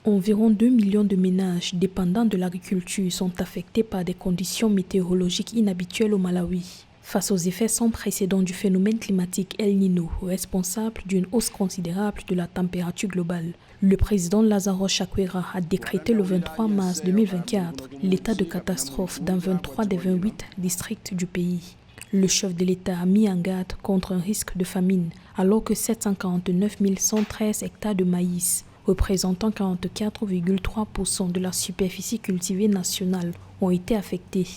Environ 2 millions de ménages dépendants de l'agriculture sont affectés par des conditions météorologiques inhabituelles au Malawi. Face aux effets sans précédent du phénomène climatique El Niño, responsable d'une hausse considérable de la température globale, le président Lazarus Chakwera a décrété le 23 mars 2024 l'état de catastrophe dans 23 des 28 districts du pays. Le chef de l'État a mis en garde contre un risque de famine alors que 749 113 hectares de maïs, représentant 44,3% de la superficie cultivée nationale, ont été affectés.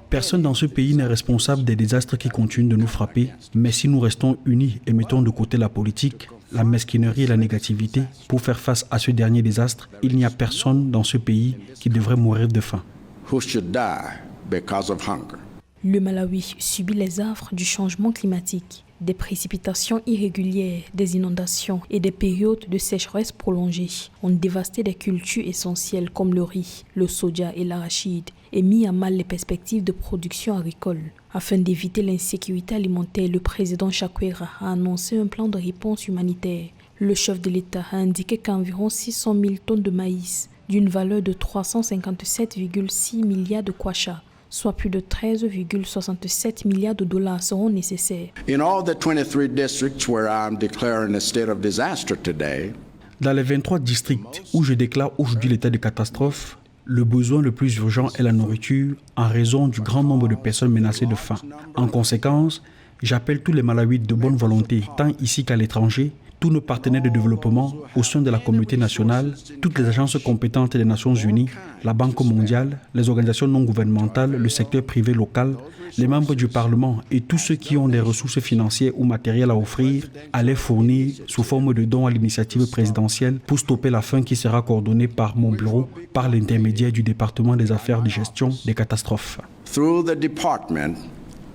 Personne dans ce pays n'est responsable des désastres qui continuent de nous frapper, mais si nous restons unis et mettons de côté la politique, la mesquinerie et la négativité pour faire face à ce dernier désastre, il n'y a personne dans ce pays qui devrait mourir de faim. Le Malawi subit les affres du changement climatique. Des précipitations irrégulières, des inondations et des périodes de sécheresse prolongées ont dévasté des cultures essentielles comme le riz, le soja et l'arachide et mis à mal les perspectives de production agricole. Afin d'éviter l'insécurité alimentaire, le président Chakwera a annoncé un plan de réponse humanitaire. Le chef de l'État a indiqué qu'environ 600 000 tonnes de maïs, d'une valeur de 357,6 milliards de kwacha, soit plus de 13,67 milliards de dollars seront nécessaires. Dans les 23 districts où je déclare aujourd'hui l'état de catastrophe, le besoin le plus urgent est la nourriture en raison du grand nombre de personnes menacées de faim. En conséquence, j'appelle tous les Malawites de bonne volonté, tant ici qu'à l'étranger, tous nos partenaires de développement au sein de la communauté nationale, toutes les agences compétentes des Nations Unies, la Banque mondiale, les organisations non gouvernementales, le secteur privé local, les membres du Parlement et tous ceux qui ont des ressources financières ou matérielles à offrir, à les fournir sous forme de dons à l'initiative présidentielle pour stopper la faim qui sera coordonnée par mon bureau, par l'intermédiaire du département des affaires de gestion des catastrophes. Through the Department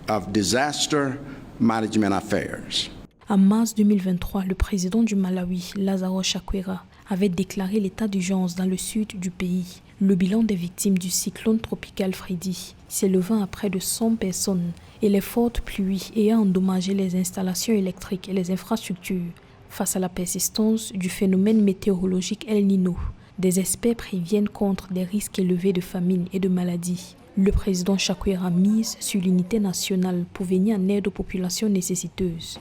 of Disaster Management Affairs. En mars 2023, le président du Malawi, Lazarus Chakwera, avait déclaré l'état d'urgence dans le sud du pays. Le bilan des victimes du cyclone tropical Freddy s'élevant à près de 100 personnes et les fortes pluies ayant endommagé les installations électriques et les infrastructures. Face à la persistance du phénomène météorologique El Niño, des experts préviennent contre des risques élevés de famine et de maladies. Le président Chakwera mise sur l'unité nationale pour venir en aide aux populations nécessiteuses.